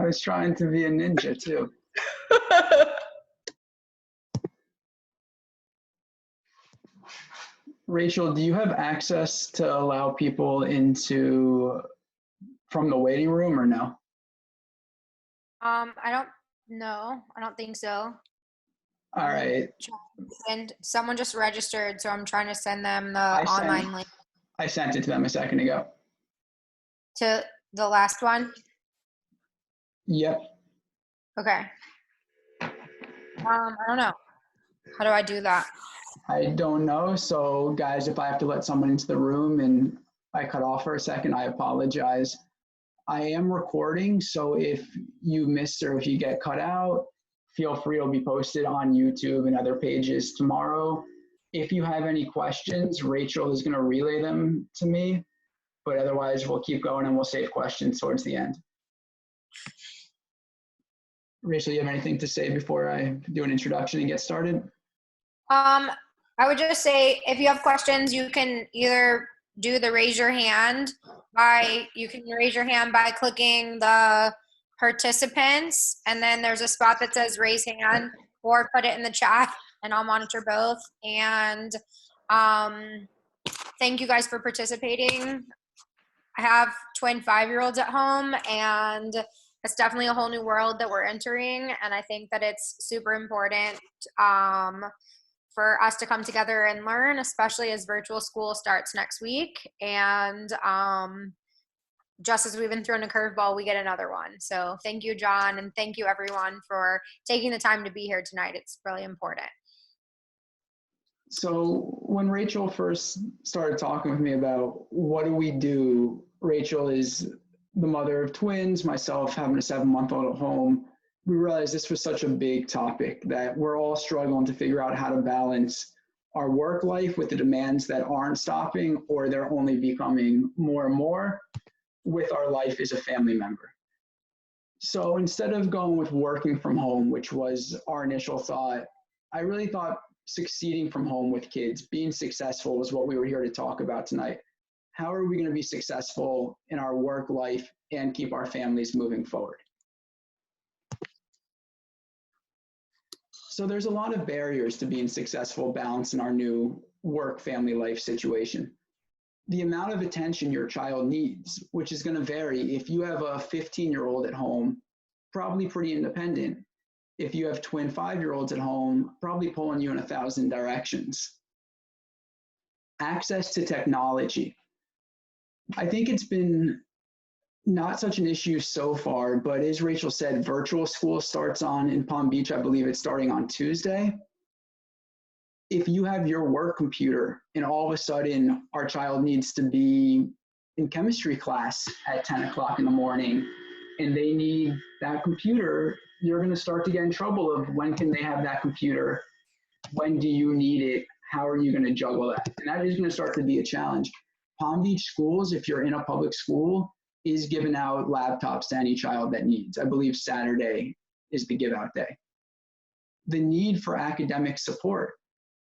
I was trying to be a ninja too. Rachel, do you have access to allow people from the waiting room or no? I don't know. I don't think so. All right. And someone just registered, so I'm trying to send them the online link I sent it to them a second ago. to the last one. Yep. Okay. I don't know. How do I do that? I don't know. So guys, if I have to let someone into the room and I cut off for a second, I apologize. I am recording, so if you miss or if you get cut out, feel free. It'll be posted on YouTube and other pages tomorrow. If you have any questions, Rachel is going to relay them to me, but otherwise we'll keep going and we'll save questions towards the end. Rachel, you have anything to say before I do an introduction and get started? I would just say if you have questions, you can either do the raise your hand by clicking the participants, and then there's a spot that says raise hand, or put it in the chat and I'll monitor both. And thank you guys for participating. I have twin 5-year-olds at home, and it's definitely a whole new world that we're entering, and I think that it's super important for us to come together and learn, especially as virtual school starts next week. And just as we've been thrown a curveball, we get another one. So thank you, John, and thank you everyone for taking the time to be here tonight. It's really important. So when Rachel first started talking with me about what do we do, Rachel is the mother of twins, myself having a 7-month-old at home. We realized this was such a big topic that we're all struggling to figure out how to balance our work life with the demands that aren't stopping, or they're only becoming more and more, with our life as a family member. So instead of going with working from home, which was our initial thought, I really thought succeeding from home with kids, being successful, was what we were here to talk about tonight. How are we going to be successful in our work life and keep our families moving forward? So there's a lot of barriers to being successful balancing our new work-family life situation. The amount of attention your child needs, which is going to vary. If you have a 15-year-old at home, probably pretty independent. If you have twin 5-year-olds at home, probably pulling you in 1,000 directions. Access to technology. I think it's been not such an issue so far, but as Rachel said, virtual school starts in Palm Beach. I believe it's starting on Tuesday. If you have your work computer and all of a sudden our child needs to be in chemistry class at 10 o'clock in the morning and they need that computer, you're going to start to get in trouble of when can they have that computer? When do you need it? How are you going to juggle that? And that is going to start to be a challenge. Palm Beach schools, if you're in a public school, is giving out laptops to any child that needs. I believe Saturday is the give out day. The need for academic support.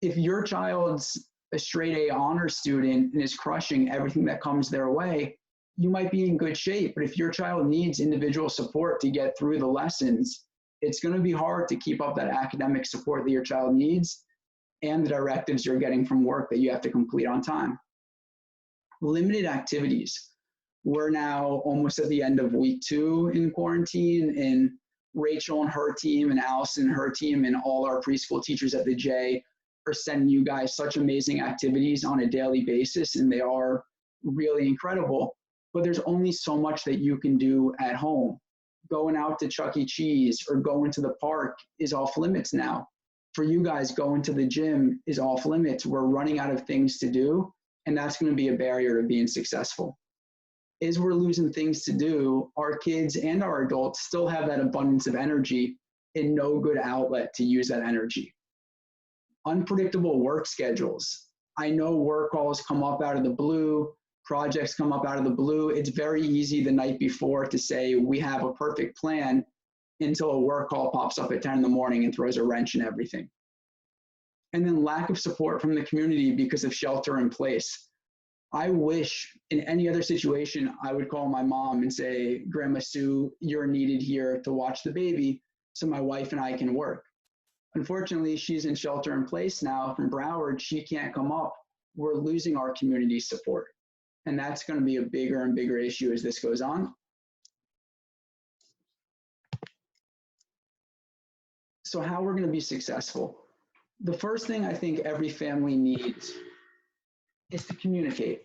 If your child's a straight A honor student and is crushing everything that comes their way, you might be in good shape. But if your child needs individual support to get through the lessons, it's going to be hard to keep up that academic support that your child needs and the directives you're getting from work that you have to complete on time. Limited activities. We're now almost at the end of week 2 in quarantine, and Rachel and her team and Allison and her team and all our preschool teachers at the J are sending you guys such amazing activities on a daily basis, and they are really incredible. But there's only so much that you can do at home. Going out to Chuck E. Cheese or going to the park is off limits now. For you guys, going to the gym is off limits. We're running out of things to do, and that's going to be a barrier to being successful. As we're losing things to do, our kids and our adults still have that abundance of energy and no good outlet to use that energy. Unpredictable work schedules. I know work calls come up out of the blue, projects come up out of the blue. It's very easy the night before to say we have a perfect plan until a work call pops up at 10 in the morning and throws a wrench in everything. And then lack of support from the community because of shelter in place. I wish in any other situation, I would call my mom and say, Grandma Sue, you're needed here to watch the baby so my wife and I can work. Unfortunately, she's in shelter in place now from Broward. She can't come up. We're losing our community support. And that's going to be a bigger and bigger issue as this goes on. So how we're going to be successful? The first thing I think every family needs is to communicate.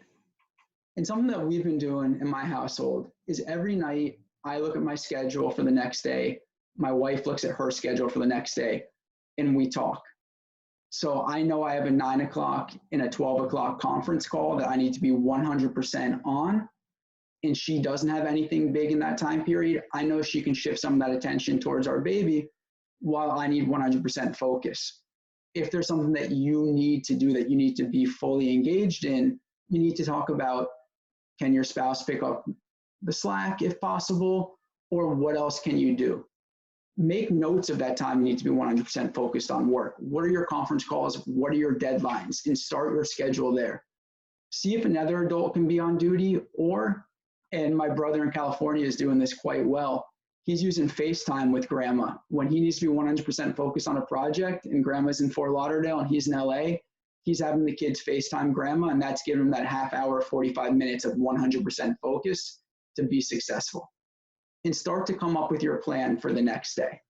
And something that we've been doing in my household is every night I look at my schedule for the next day. My wife looks at her schedule for the next day, and we talk. So I know I have a 9 o'clock and a 12 o'clock conference call that I need to be 100% on, and she doesn't have anything big in that time period. I know she can shift some of that attention towards our baby while I need 100% focus. If there's something that you need to do that you need to be fully engaged in, you need to talk about, can your spouse pick up the slack if possible, or what else can you do? Make notes of that time you need to be 100% focused on work. What are your conference calls? What are your deadlines? And start your schedule there. See if another adult can be on duty, or, and my brother in California is doing this quite well, he's using FaceTime with grandma. When he needs to be 100% focused on a project and grandma's in Fort Lauderdale and he's in LA, he's having the kids FaceTime grandma, and that's giving him that half hour, 45 minutes of 100% focus to be successful. And start to come up with your plan for the next day.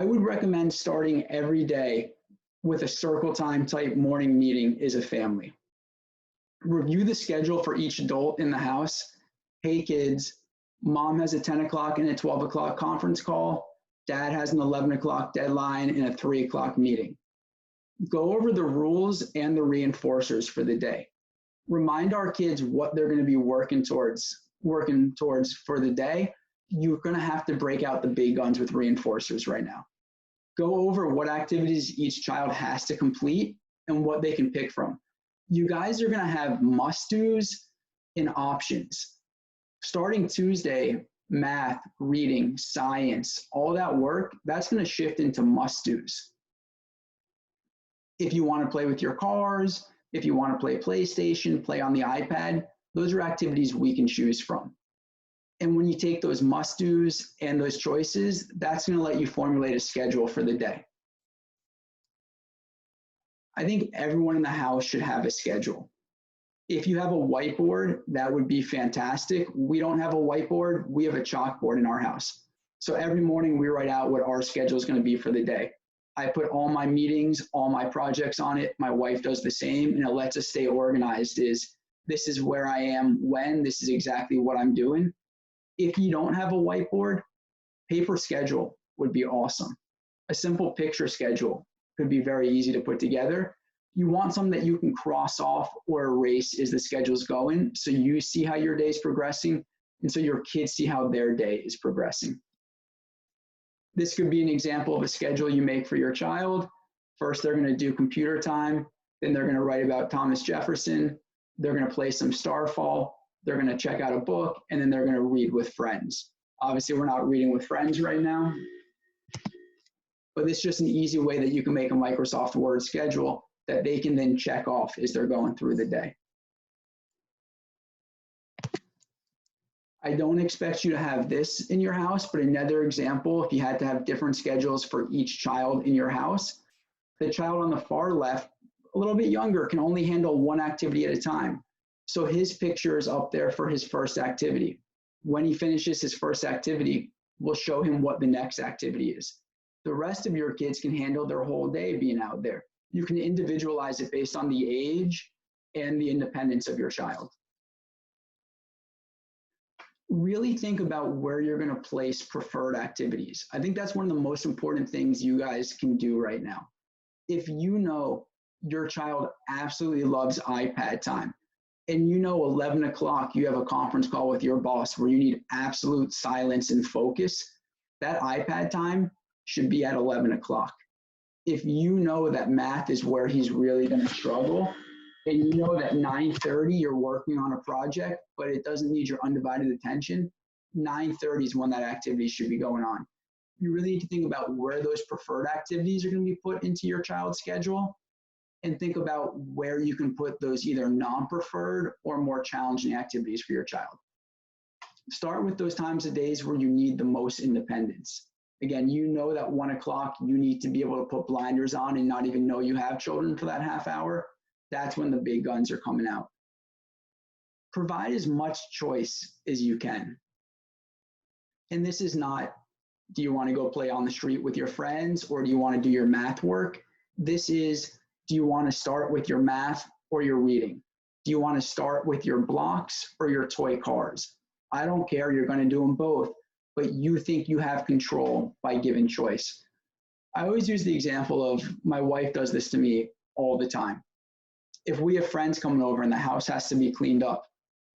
I would recommend starting every day with a circle time type morning meeting as a family. Review the schedule for each adult in the house. Hey kids, mom has a 10 o'clock and a 12 o'clock conference call. Dad has an 11 o'clock deadline and a 3 o'clock meeting. Go over the rules and the reinforcers for the day. Remind our kids what they're going to be working towards for the day. You're going to have to break out the big guns with reinforcers right now. Go over what activities each child has to complete and what they can pick from. You guys are going to have must-dos and options. Starting Tuesday, math, reading, science, all that work, that's going to shift into must-dos. If you want to play with your cars, if you want to play PlayStation, play on the iPad, those are activities we can choose from. And when you take those must-dos and those choices, that's going to let you formulate a schedule for the day. I think everyone in the house should have a schedule. If you have a whiteboard, that would be fantastic. We don't have a whiteboard. We have a chalkboard in our house. So every morning we write out what our schedule is going to be for the day. I put all my meetings, all my projects on it. My wife does the same, and it lets us stay organized. This is where I am when, this is exactly what I'm doing. If you don't have a whiteboard, paper schedule would be awesome. A simple picture schedule could be very easy to put together. You want something that you can cross off or erase as the schedule's going, so you see how your day's progressing, and so your kids see how their day is progressing. This could be an example of a schedule you make for your child. First, they're going to do computer time. Then they're going to write about Thomas Jefferson. They're going to play some Starfall. They're going to check out a book, and then they're going to read with friends. Obviously, we're not reading with friends right now, but it's just an easy way that you can make a Microsoft Word schedule that they can then check off as they're going through the day. I don't expect you to have this in your house, but another example, if you had to have different schedules for each child in your house, the child on the far left, a little bit younger, can only handle one activity at a time. So his picture is up there for his first activity. When he finishes his first activity, we'll show him what the next activity is. The rest of your kids can handle their whole day being out there. You can individualize it based on the age and the independence of your child. Really think about where you're going to place preferred activities. I think that's one of the most important things you guys can do right now. If you know your child absolutely loves iPad time, and you know 11 o'clock you have a conference call with your boss where you need absolute silence and focus, that iPad time should be at 11 o'clock. If you know that math is where he's really going to struggle, and you know that 9:30 you're working on a project, but it doesn't need your undivided attention, 9:30 is when that activity should be going on. you really need to think about where those preferred activities are going to be put into your child's schedule, and think about where you can put those either non-preferred or more challenging activities for your child. Start with those times of days where you need the most independence. Again, you know that 1 o'clock, you need to be able to put blinders on and not even know you have children for that half hour. That's when the big guns are coming out. Provide as much choice as you can. And this is not, do you want to go play on the street with your friends or do you want to do your math work? This is, do you want to start with your math or your reading? Do you want to start with your blocks or your toy cars? I don't care, you're going to do them both, but you think you have control by giving choice. I always use the example of, my wife does this to me all the time. If we have friends coming over and the house has to be cleaned up,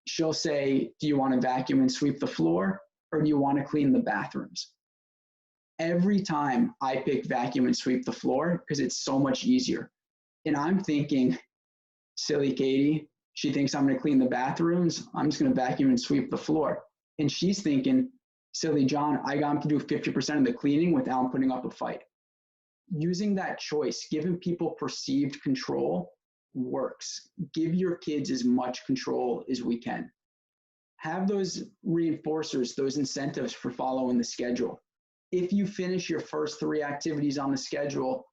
she'll say, do you want to vacuum and sweep the floor or do you want to clean the bathrooms? Every time I pick vacuum and sweep the floor because it's so much easier. And I'm thinking, silly Katie, she thinks I'm going to clean the bathrooms. I'm just going to vacuum and sweep the floor. And she's thinking, silly John, I got him to do 50% of the cleaning without putting up a fight. Using that choice, giving people perceived control works. Give your kids as much control as we can. Have those reinforcers, those incentives for following the schedule. If you finish your first 3 activities on the schedule,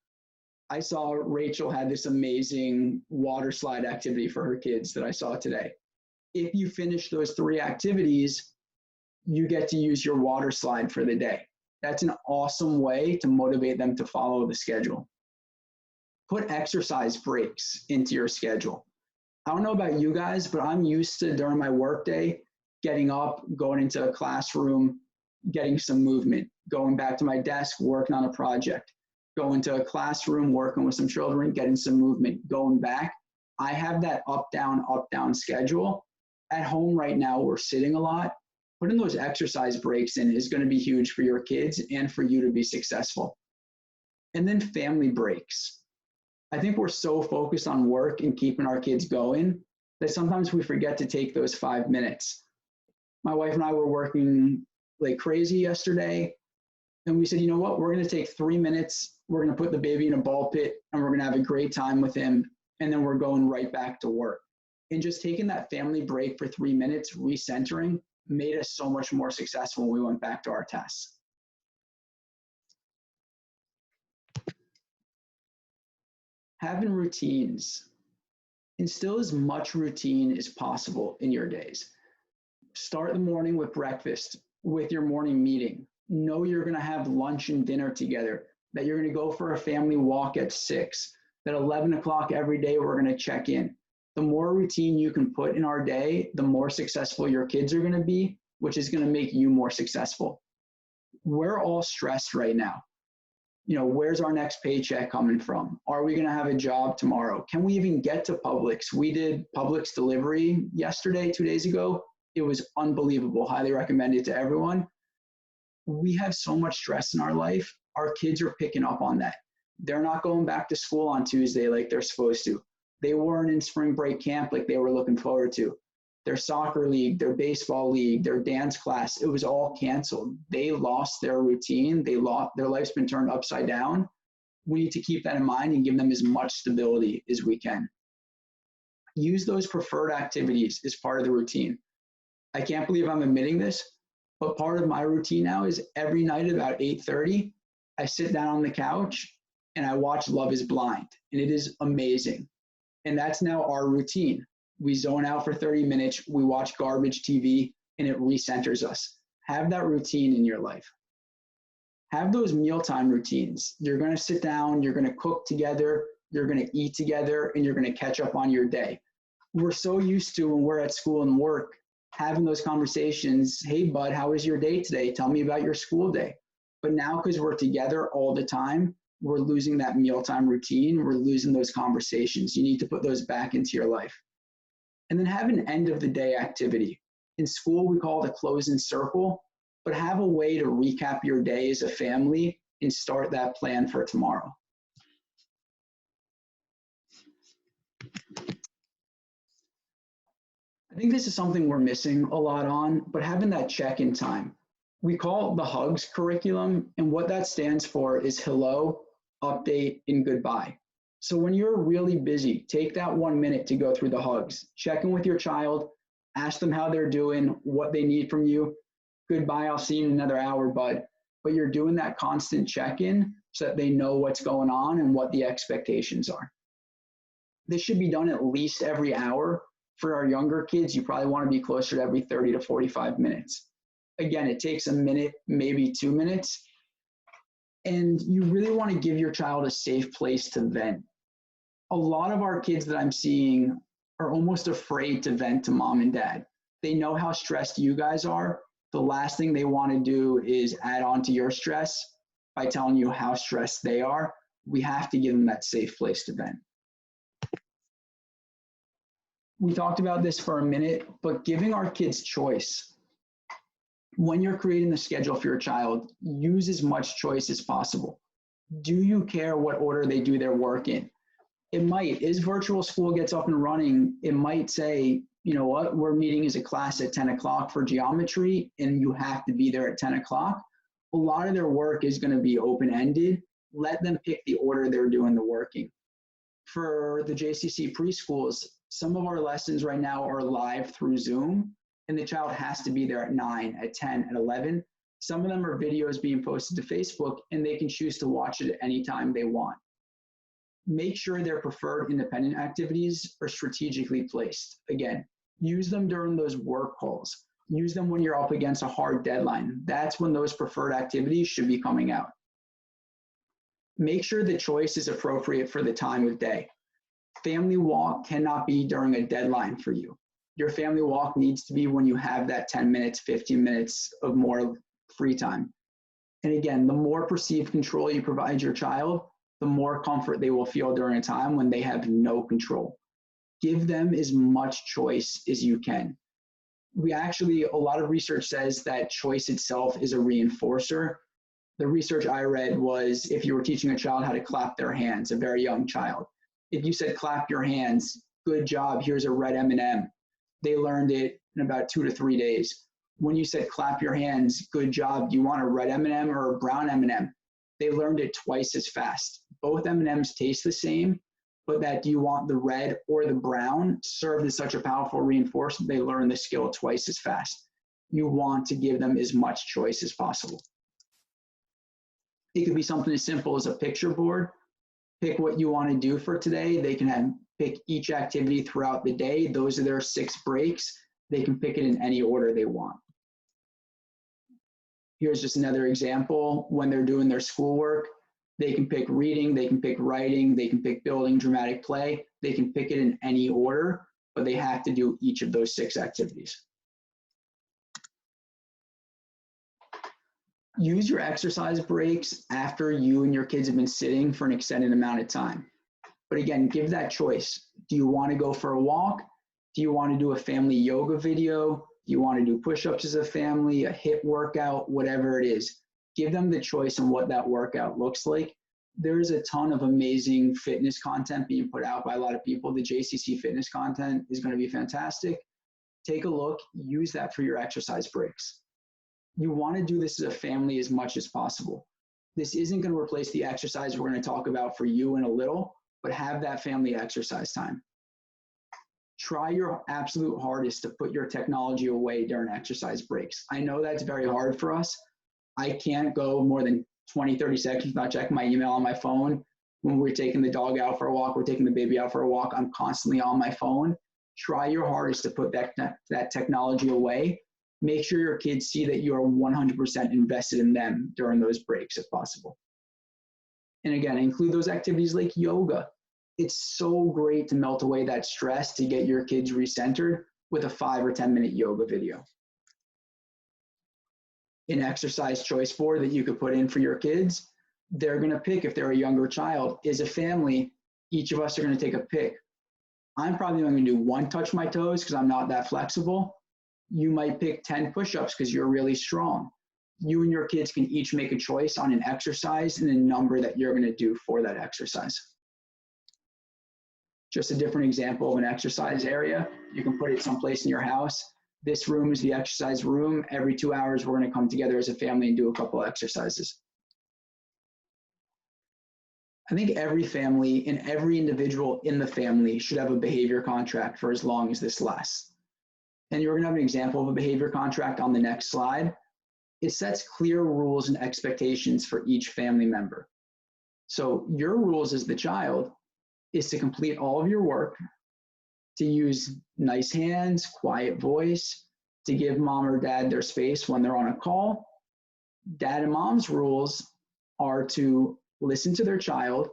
I saw Rachel had this amazing water slide activity for her kids that I saw today. If you finish those 3 activities, you get to use your water slide for the day. That's an awesome way to motivate them to follow the schedule. Put exercise breaks into your schedule. I don't know about you guys, but I'm used to, during my workday, getting up, going into a classroom, getting some movement, going back to my desk, working on a project, going to a classroom, working with some children, getting some movement, going back. I have that up, down schedule. At home right now, we're sitting a lot. Putting those exercise breaks in is going to be huge for your kids and for you to be successful. And then family breaks. I think we're so focused on work and keeping our kids going that sometimes we forget to take those 5 minutes. My wife and I were working like crazy yesterday, and we said, you know what, we're going to take 3 minutes, we're going to put the baby in a ball pit, and we're going to have a great time with him, and then we're going right back to work. And just taking that family break for 3 minutes, recentering, made us so much more successful when we went back to our tasks. Having routines. Instill as much routine as possible in your days. Start the morning with breakfast, with your morning meeting. Know you're going to have lunch and dinner together, that you're going to go for a family walk at 6, that 11 o'clock every day we're going to check in. The more routine you can put in our day, the more successful your kids are going to be, which is going to make you more successful. We're all stressed right now. You know, where's our next paycheck coming from? Are we going to have a job tomorrow? Can we even get to Publix? We did Publix delivery yesterday, 2 days ago. It was unbelievable. Highly recommend it to everyone. We have so much stress in our life. Our kids are picking up on that. They're not going back to school on Tuesday like they're supposed to. They weren't in spring break camp like they were looking forward to. Their soccer league, their baseball league, their dance class, it was all canceled. They lost their routine. Their life's been turned upside down. We need to keep that in mind and give them as much stability as we can. Use those preferred activities as part of the routine. I can't believe I'm admitting this, but part of my routine now is every night about 8:30, I sit down on the couch and I watch Love is Blind, and it is amazing. And that's now our routine. We zone out for 30 minutes, we watch garbage TV, and it recenters us. Have that routine in your life. Have those mealtime routines. You're going to sit down, you're going to cook together, you're going to eat together, and you're going to catch up on your day. We're so used to, when we're at school and work, having those conversations. Hey, bud, how was your day today? Tell me about your school day. But now, because we're together all the time, we're losing that mealtime routine. We're losing those conversations. You need to put those back into your life. And then have an end of the day activity. In school, we call it a closing circle, but have a way to recap your day as a family and start that plan for tomorrow. I think this is something we're missing a lot on, but having that check-in time. We call it the HUGS curriculum, and what that stands for is hello, update, and goodbye. So when you're really busy, take that 1 minute to go through the HUGS. Check in with your child, ask them how they're doing, what they need from you. Goodbye, I'll see you in another hour, bud. But you're doing that constant check-in so that they know what's going on and what the expectations are. This should be done at least every hour. For our younger kids, you probably want to be closer to every 30 to 45 minutes. Again, it takes a minute, maybe 2 minutes. And you really want to give your child a safe place to vent. A lot of our kids that I'm seeing are almost afraid to vent to mom and dad. They know how stressed you guys are. The last thing they want to do is add on to your stress by telling you how stressed they are. We have to give them that safe place to vent. We talked about this for a minute, but giving our kids choice. When you're creating the schedule for your child, use as much choice as possible. Do you care what order they do their work in? It might, as virtual school gets up and running, it might say, you know what, we're meeting as a class at 10 o'clock for geometry and you have to be there at 10 o'clock. A lot of their work is going to be open-ended. Let them pick the order they're doing the working. For the JCC preschools, some of our lessons right now are live through Zoom, and the child has to be there at 9, at 10, at 11. Some of them are videos being posted to Facebook, and they can choose to watch it at any time they want. Make sure their preferred independent activities are strategically placed. Again, use them during those work calls. Use them when you're up against a hard deadline. That's when those preferred activities should be coming out. Make sure the choice is appropriate for the time of day. Family walk cannot be during a deadline for you. Your family walk needs to be when you have that 10 minutes, 15 minutes of more free time. And again, the more perceived control you provide your child, the more comfort they will feel during a time when they have no control. Give them as much choice as you can. A lot of research says that choice itself is a reinforcer. The research I read was if you were teaching a child how to clap their hands, a very young child, if you said clap your hands, good job, here's a red M&M, they learned it in about 2 to 3 days. When you said clap your hands, good job, do you want a red M&M or a brown M&M? They learned it twice as fast. Both M&Ms taste the same, but that do you want the red or the brown served as such a powerful reinforcement, they learn the skill twice as fast. You want to give them as much choice as possible. It could be something as simple as a picture board. Pick what you want to do for today. They can pick each activity throughout the day. Those are their 6 breaks. They can pick it in any order they want. Here's just another example. When they're doing their schoolwork, they can pick reading, they can pick writing, they can pick building, dramatic play. They can pick it in any order, but they have to do each of those 6 activities. Use your exercise breaks after you and your kids have been sitting for an extended amount of time. But again, give that choice. Do you want to go for a walk? Do you want to do a family yoga video? Do you want to do push-ups as a family, a HIIT workout, whatever it is? Give them the choice on what that workout looks like. There's a ton of amazing fitness content being put out by a lot of people. The JCC fitness content is going to be fantastic. Take a look, use that for your exercise breaks. You want to do this as a family as much as possible. This isn't going to replace the exercise we're going to talk about for you in a little, but have that family exercise time. Try your absolute hardest to put your technology away during exercise breaks. I know that's very hard for us. I can't go more than 20, 30 seconds without checking my email on my phone. When we're taking the dog out for a walk, we're taking the baby out for a walk, I'm constantly on my phone. Try your hardest to put that technology away. Make sure your kids see that you are 100% invested in them during those breaks if possible. And again, include those activities like yoga. It's so great to melt away that stress to get your kids recentered with a 5 or 10 minute yoga video. An exercise choice board that you could put in for your kids, they're going to pick, if they're a younger child, as a family, each of us are going to take a pick. I'm probably only going to do 1 touch my toes because I'm not that flexible. You might pick 10 push-ups because you're really strong. You and your kids can each make a choice on an exercise and a number that you're going to do for that exercise. Just a different example of an exercise area. You can put it someplace in your house. This room is the exercise room. Every 2 hours, we're going to come together as a family and do a couple of exercises. I think every family and every individual in the family should have a behavior contract for as long as this lasts. And you're going to have an example of a behavior contract on the next slide. It sets clear rules and expectations for each family member. So your rules as the child is to complete all of your work, to use nice hands, quiet voice, to give mom or dad their space when they're on a call. Dad and mom's rules are to listen to their child,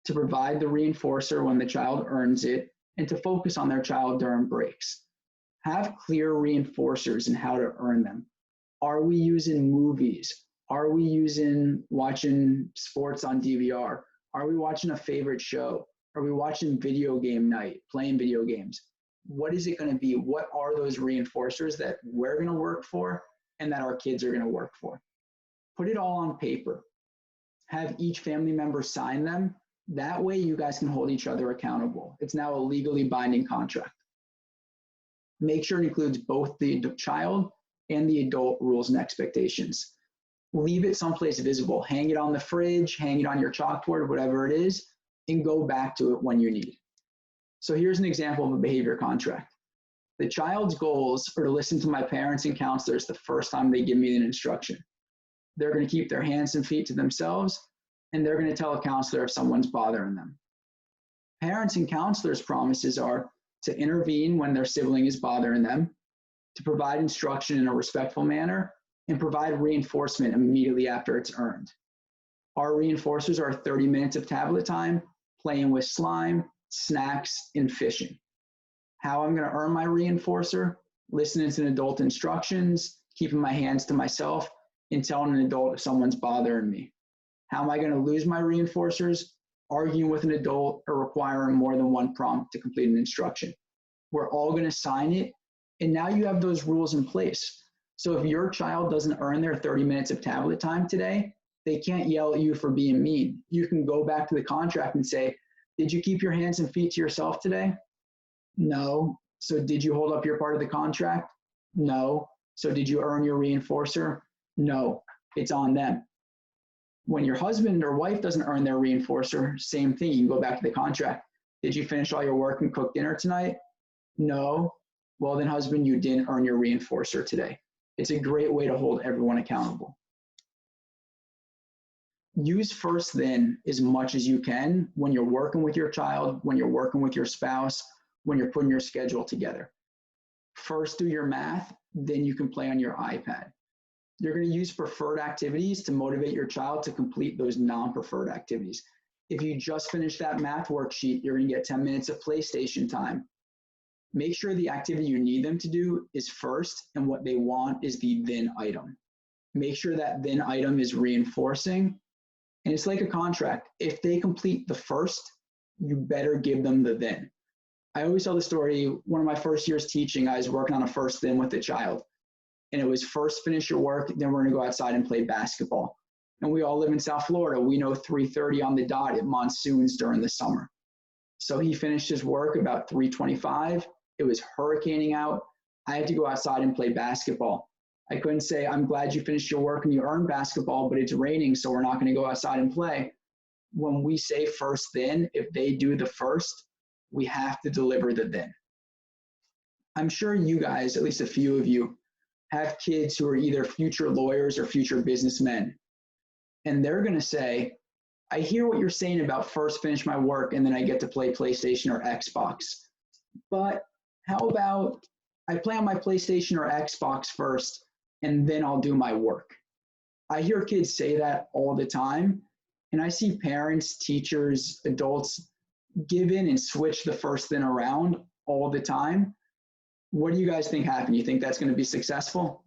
to provide the reinforcer when the child earns it, and to focus on their child during breaks. Have clear reinforcers and how to earn them. Are we using movies? Are we watching sports on DVR? Are we watching a favorite show? Are we watching video game night, playing video games? What is it going to be? What are those reinforcers that we're going to work for and that our kids are going to work for? Put it all on paper. Have each family member sign them. That way you guys can hold each other accountable. It's now a legally binding contract. Make sure it includes both the child and the adult rules and expectations. Leave it someplace visible. Hang it on the fridge, hang it on your chalkboard, whatever it is, and go back to it when you need. So here's an example of a behavior contract. The child's goals are to listen to my parents and counselors the first time they give me an instruction. They're going to keep their hands and feet to themselves, and they're going to tell a counselor if someone's bothering them. Parents and counselors' promises are to intervene when their sibling is bothering them, to provide instruction in a respectful manner, and provide reinforcement immediately after it's earned. Our reinforcers are 30 minutes of tablet time, playing with slime, snacks, and fishing. How I'm going to earn my reinforcer? Listening to adult instructions, keeping my hands to myself, and telling an adult if someone's bothering me. How am I going to lose my reinforcers? Arguing with an adult or requiring more than one prompt to complete an instruction. We're all going to sign it, and now you have those rules in place. So if your child doesn't earn their 30 minutes of tablet time today, they can't yell at you for being mean. You can go back to the contract and say, did you keep your hands and feet to yourself today? No. So did you hold up your part of the contract? No. So did you earn your reinforcer? No. It's on them. When your husband or wife doesn't earn their reinforcer, same thing. You can go back to the contract. Did you finish all your work and cook dinner tonight? No. Well, then husband, you didn't earn your reinforcer today. It's a great way to hold everyone accountable. Use first then as much as you can when you're working with your child, when you're working with your spouse, when you're putting your schedule together. First do your math, then you can play on your iPad. You're going to use preferred activities to motivate your child to complete those non-preferred activities. If you just finish that math worksheet, you're going to get 10 minutes of PlayStation time. Make sure the activity you need them to do is first, and what they want is the then item. Make sure that then item is reinforcing, and it's like a contract. If they complete the first, you better give them the then. I always tell the story, one of my first years teaching, I was working on a first then with a child. And it was first finish your work, then we're gonna go outside and play basketball. And we all live in South Florida. We know 3:30 on the dot, it monsoons during the summer. So he finished his work about 3:25. It was hurricaning out. I had to go outside and play basketball. I couldn't say, I'm glad you finished your work and you earned basketball, but it's raining, so we're not gonna go outside and play. When we say first then, if they do the first, we have to deliver the then. I'm sure you guys, at least a few of you, have kids who are either future lawyers or future businessmen. And they're going to say, I hear what you're saying about first finish my work and then I get to play PlayStation or Xbox. But how about I play on my PlayStation or Xbox first and then I'll do my work? I hear kids say that all the time. And I see parents, teachers, adults give in and switch the first then around all the time. What do you guys think happened? You think that's going to be successful?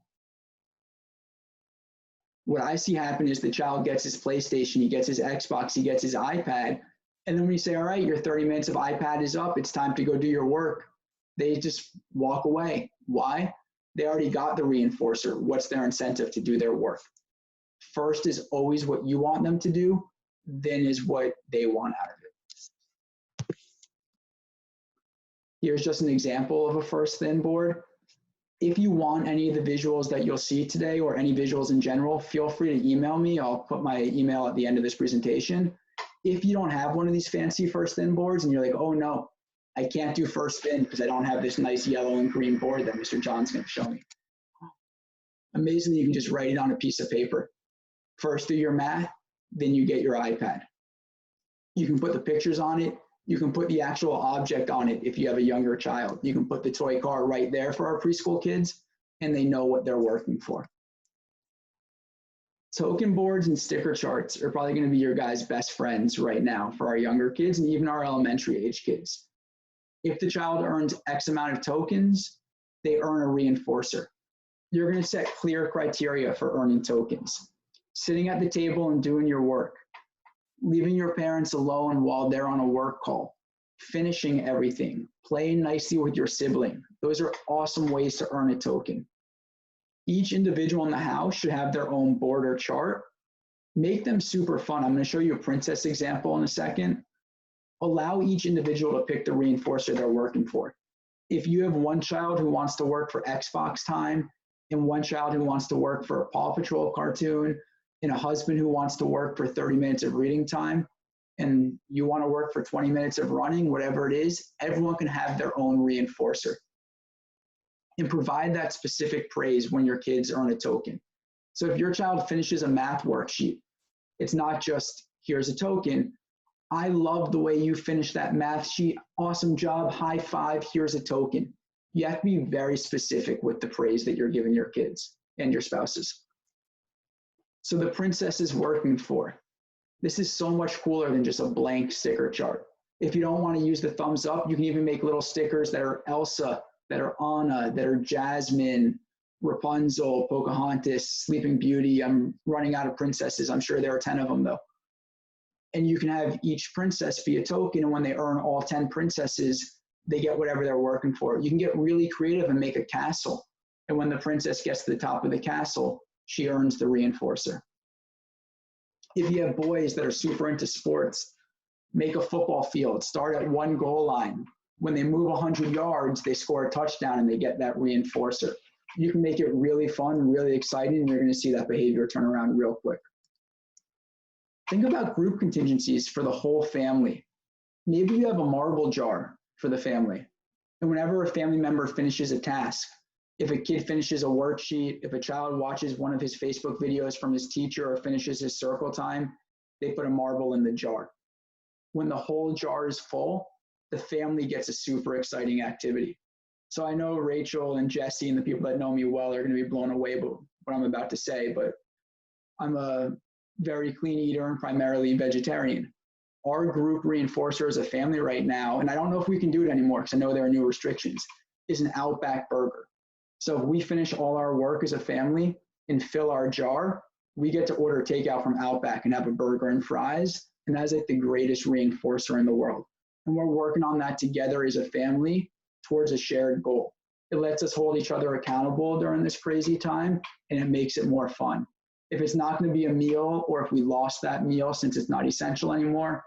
What I see happen is the child gets his PlayStation, he gets his Xbox, he gets his iPad, and then when you say, all right, your 30 minutes of iPad is up, it's time to go do your work, they just walk away. Why? They already got the reinforcer. What's their incentive to do their work? First is always what you want them to do, then is what they want out of it. Here's just an example of a first then board. If you want any of the visuals that you'll see today or any visuals in general, feel free to email me. I'll put my email at the end of this presentation. If you don't have one of these fancy first in boards and you're like, oh no, I can't do first in because I don't have this nice yellow and green board that Mr. John's going to show me. Amazingly, you can just write it on a piece of paper. First do your math, then you get your iPad. You can put the pictures on it. You can put the actual object on it if you have a younger child. You can put the toy car right there for our preschool kids, and they know what they're working for. Token boards and sticker charts are probably going to be your guys' best friends right now for our younger kids and even our elementary age kids. If the child earns X amount of tokens, they earn a reinforcer. You're going to set clear criteria for earning tokens. Sitting at the table and doing your work, leaving your parents alone while they're on a work call, finishing everything, playing nicely with your sibling. Those are awesome ways to earn a token. Each individual in the house should have their own board or chart. Make them super fun. I'm going to show you a princess example in a second. Allow each individual to pick the reinforcer they're working for. If you have one child who wants to work for Xbox time and one child who wants to work for a Paw Patrol cartoon and a husband who wants to work for 30 minutes of reading time, and you want to work for 20 minutes of running, whatever it is, everyone can have their own reinforcer. And provide that specific praise when your kids earn a token. So if your child finishes a math worksheet, it's not just, here's a token. I love the way you finished that math sheet. Awesome job, high five, here's a token. You have to be very specific with the praise that you're giving your kids and your spouses. So the princess is working for. This is so much cooler than just a blank sticker chart. If you don't want to use the thumbs up, you can even make little stickers that are Elsa, that are Anna, that are Jasmine, Rapunzel, Pocahontas, Sleeping Beauty. I'm running out of princesses. I'm sure there are 10 of them though. And you can have each princess be a token, and when they earn all 10 princesses, they get whatever they're working for. You can get really creative and make a castle. And when the princess gets to the top of the castle, she earns the reinforcer. If you have boys that are super into sports, make a football field, start at one goal line. When they move 100 yards, they score a touchdown and they get that reinforcer. You can make it really fun, really exciting, and you're going to see that behavior turn around real quick. Think about group contingencies for the whole family. Maybe you have a marble jar for the family. And whenever a family member finishes a task, if a kid finishes a worksheet, if a child watches one of his Facebook videos from his teacher or finishes his circle time, they put a marble in the jar. When the whole jar is full, the family gets a super exciting activity. So I know Rachel and Jesse and the people that know me well are going to be blown away by what I'm about to say, but I'm a very clean eater and primarily vegetarian. Our group reinforcer as a family right now, and I don't know if we can do it anymore because I know there are new restrictions, is an Outback burger. So if we finish all our work as a family and fill our jar, we get to order takeout from Outback and have a burger and fries, and that's like the greatest reinforcer in the world. And we're working on that together as a family towards a shared goal. It lets us hold each other accountable during this crazy time, and it makes it more fun. If it's not going to be a meal, or if we lost that meal since it's not essential anymore,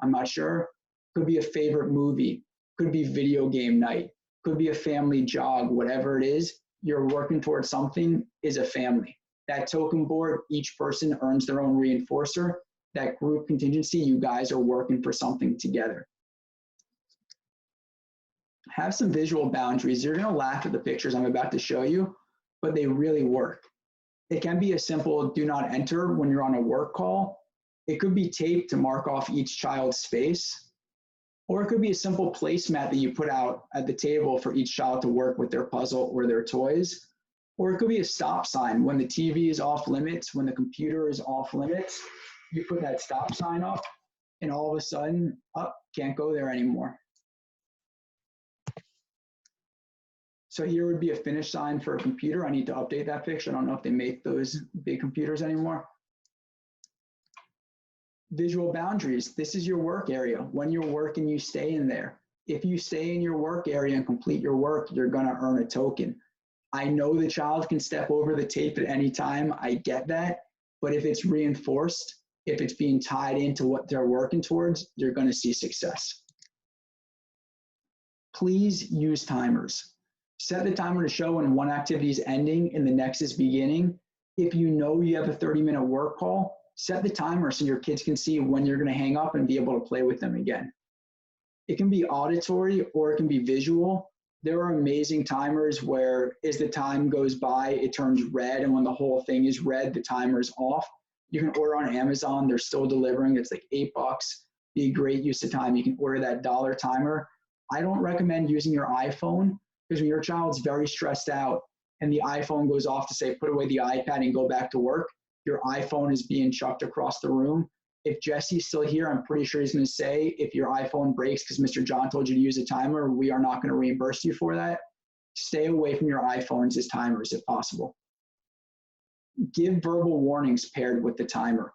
I'm not sure. Could be a favorite movie, could be video game night, could be a family jog, whatever it is, you're working towards something is a family. That token board, each person earns their own reinforcer. That group contingency, you guys are working for something together. Have some visual boundaries. You're going to laugh at the pictures I'm about to show you, but they really work. It can be a simple do not enter when you're on a work call. It could be taped to mark off each child's space, or it could be a simple placemat that you put out at the table for each child to work with their puzzle or their toys. Or it could be a stop sign. When the TV is off limits, when the computer is off limits, you put that stop sign up, and all of a sudden, can't go there anymore. So here would be a finish sign for a computer. I need to update that picture. I don't know if they make those big computers anymore. Visual boundaries. This is your work area. When you're working, you stay in there. If you stay in your work area and complete your work, you're going to earn a token. I know the child can step over the tape at any time. I get that. But if it's reinforced, if it's being tied into what they're working towards, you're going to see success. Please use timers. Set the timer to show when one activity is ending and the next is beginning. If you know you have a 30-minute work call, set the timer so your kids can see when you're going to hang up and be able to play with them again. It can be auditory or it can be visual. There are amazing timers where as the time goes by, it turns red, and when the whole thing is red, the timer's off. You can order on Amazon. They're still delivering. It's like $8. Be a great use of time. You can order that dollar timer. I don't recommend using your iPhone because when your child's very stressed out and the iPhone goes off to say, put away the iPad and go back to work, your iPhone is being chucked across the room. If Jesse's still here, I'm pretty sure he's going to say, if your iPhone breaks because Mr. John told you to use a timer, we are not going to reimburse you for that. Stay away from your iPhones as timers if possible. Give verbal warnings paired with the timer.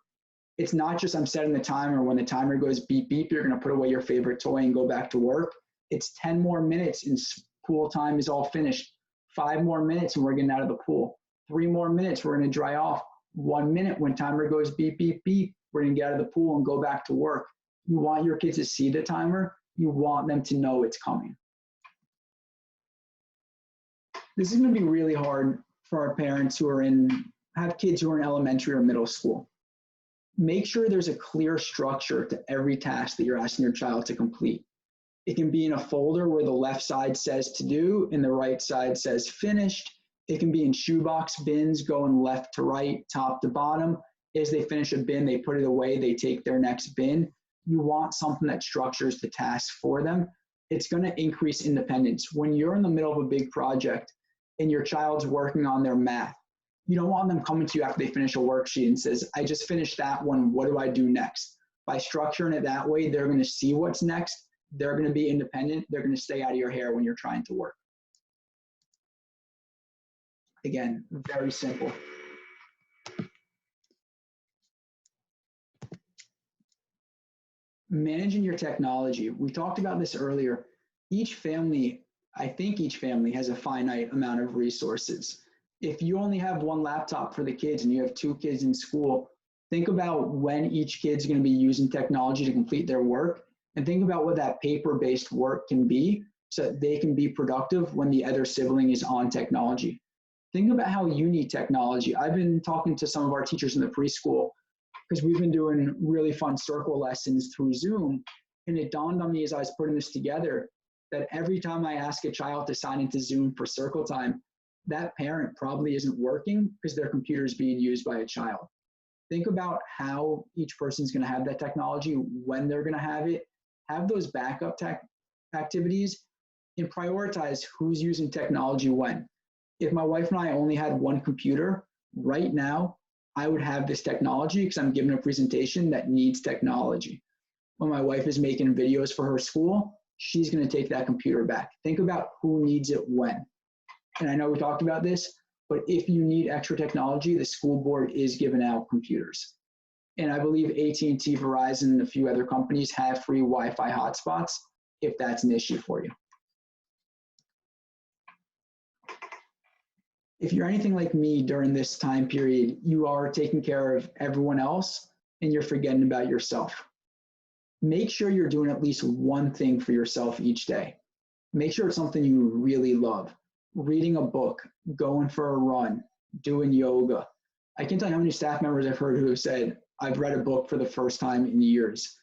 It's not just I'm setting the timer. When the timer goes beep, beep, you're going to put away your favorite toy and go back to work. It's 10 more minutes and pool time is all finished. 5 more minutes and we're getting out of the pool. 3 more minutes, we're going to dry off. 1 minute when timer goes beep, beep, beep, we're going to get out of the pool and go back to work. You want your kids to see the timer. You want them to know it's coming. This is going to be really hard for our parents who have kids who are in elementary or middle school. Make sure there's a clear structure to every task that you're asking your child to complete. It can be in a folder where the left side says to do and the right side says finished. It can be in shoebox bins going left to right, top to bottom. As they finish a bin, they put it away, they take their next bin. You want something that structures the task for them. It's going to increase independence. When you're in the middle of a big project and your child's working on their math, you don't want them coming to you after they finish a worksheet and says, I just finished that one, what do I do next? By structuring it that way, they're going to see what's next. They're going to be independent. They're going to stay out of your hair when you're trying to work. Again, very simple. Managing your technology. We talked about this earlier. Each family, I think each family has a finite amount of resources. If you only have one laptop for the kids and you have 2 kids in school, think about when each kid's going to be using technology to complete their work, and think about what that paper-based work can be so that they can be productive when the other sibling is on technology. Think about how you need technology. I've been talking to some of our teachers in the preschool because we've been doing really fun circle lessons through Zoom, and it dawned on me as I was putting this together that every time I ask a child to sign into Zoom for circle time, that parent probably isn't working because their computer is being used by a child. Think about how each person's going to have that technology, when they're going to have it, have those backup activities, and prioritize who's using technology when. If my wife and I only had one computer, right now, I would have this technology because I'm giving a presentation that needs technology. When my wife is making videos for her school, she's going to take that computer back. Think about who needs it when. And I know we talked about this, but if you need extra technology, the school board is giving out computers. And I believe AT&T, Verizon, and a few other companies have free Wi-Fi hotspots if that's an issue for you. If you're anything like me during this time period, you are taking care of everyone else and you're forgetting about yourself. Make sure you're doing at least one thing for yourself each day. Make sure it's something you really love. Reading a book, going for a run, doing yoga. I can't tell you how many staff members I've heard who have said, I've read a book for the first time in years.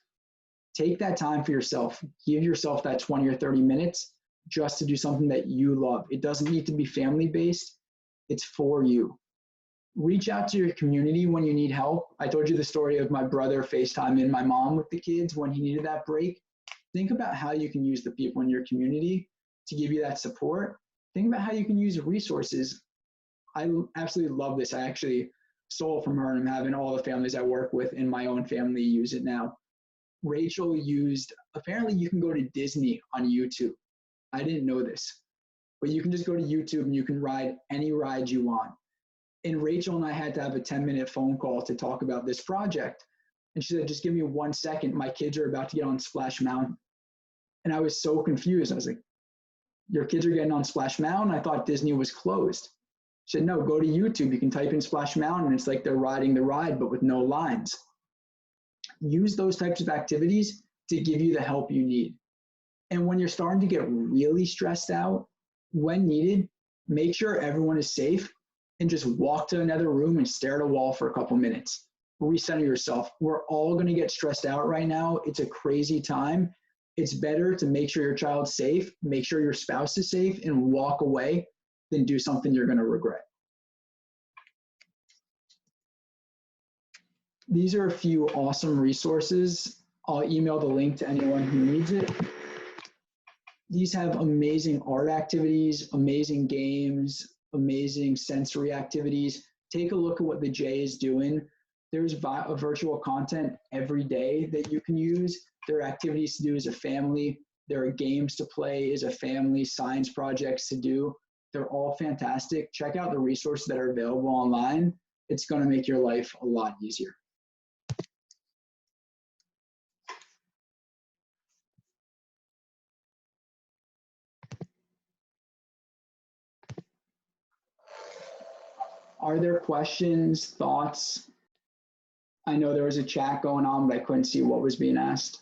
Take that time for yourself. Give yourself that 20 or 30 minutes just to do something that you love. It doesn't need to be family-based. It's for you. Reach out to your community when you need help. I told you the story of my brother FaceTiming my mom with the kids when he needed that break. Think about how you can use the people in your community to give you that support. Think about how you can use resources. I absolutely love this. I actually stole from her, and I'm having all the families I work with in my own family use it now. Rachel used, apparently you can go to Disney on YouTube. I didn't know this, but you can just go to YouTube and you can ride any ride you want. And Rachel and I had to have a 10-minute phone call to talk about this project. And she said, just give me 1 second. My kids are about to get on Splash Mountain. And I was so confused. I was like, your kids are getting on Splash Mountain? I thought Disney was closed. She said, no, go to YouTube. You can type in Splash Mountain. It's like they're riding the ride, but with no lines. Use those types of activities to give you the help you need. And when you're starting to get really stressed out, when needed, make sure everyone is safe and just walk to another room and stare at a wall for a couple minutes. Recenter yourself. We're all going to get stressed out right now. It's a crazy time. It's better to make sure your child's safe, make sure your spouse is safe, and walk away than do something you're going to regret. These are a few awesome resources. I'll email the link to anyone who needs it. These have amazing art activities, amazing games, amazing sensory activities. Take a look at what the J is doing. There's virtual content every day that you can use. There are activities to do as a family. There are games to play as a family, science projects to do. They're all fantastic. Check out the resources that are available online. It's going to make your life a lot easier. Are there questions, thoughts? I know there was a chat going on, but I couldn't see what was being asked.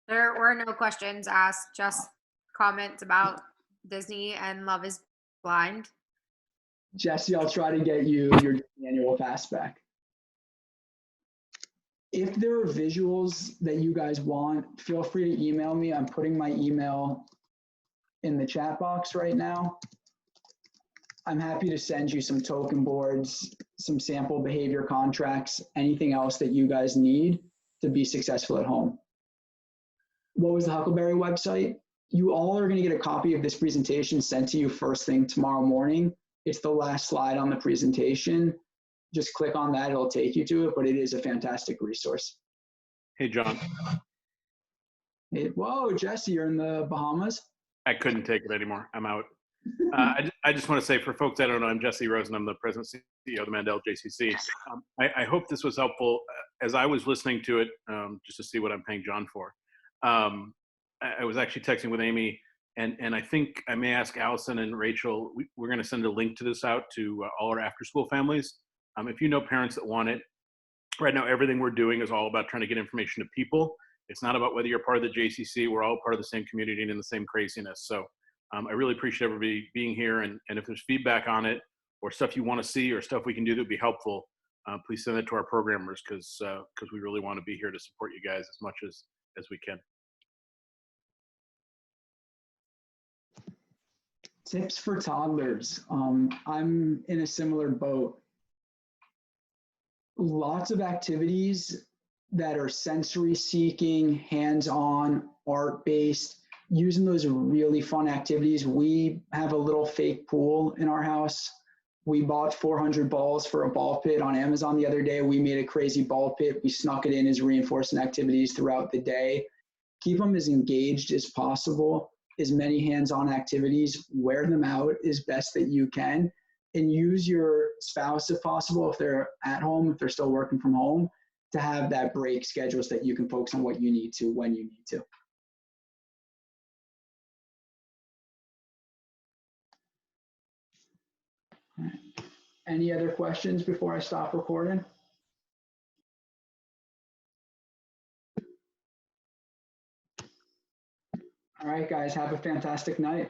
There were no questions asked, just comments about Disney and Love is Blind. Jesse, I'll try to get you your annual pass back. If there are visuals that you guys want, feel free to email me. I'm putting my email in the chat box right now. I'm happy to send you some token boards, some sample behavior contracts, anything else that you guys need to be successful at home. What was the Huckleberry website? You all are going to get a copy of this presentation sent to you first thing tomorrow morning. It's the last slide on the presentation. Just click on that, it'll take you to it, but it is a fantastic resource. Hey, John. Whoa, Jesse, you're in the Bahamas? I couldn't take it anymore. I'm out. I just want to say, for folks that don't know, I'm Jesse Rosen. I'm the president and CEO of the Mandel JCC. I hope this was helpful. As I was listening to it, just to see what I'm paying John for, I was actually texting with Amy, and I think I may ask Allison and Rachel, we're going to send a link to this out to all our after-school families. If you know parents that want it, right now everything we're doing is all about trying to get information to people. It's not about whether you're part of the JCC. We're all part of the same community and in the same craziness. So I really appreciate everybody being here. And if there's feedback on it or stuff you want to see or stuff we can do that would be helpful, please send it to our programmers because we really want to be here to support you guys as much as we can. Tips for toddlers. I'm in a similar boat. Lots of activities that are sensory seeking, hands-on, art-based, using those really fun activities. We have a little fake pool in our house. We bought 400 balls for a ball pit on Amazon the other day. We made a crazy ball pit. We snuck it in as reinforcing activities throughout the day. Keep them as engaged as possible, as many hands-on activities, wear them out as best that you can, and use your spouse if possible, if they're at home, if they're still working from home, to have that break schedule so that you can focus on what you need to when you need to. Any other questions before I stop recording? All right, guys, have a fantastic night.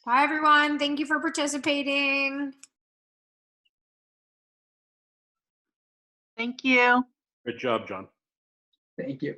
Bye, everyone. Thank you for participating. Thank you. Good job, John. Thank you.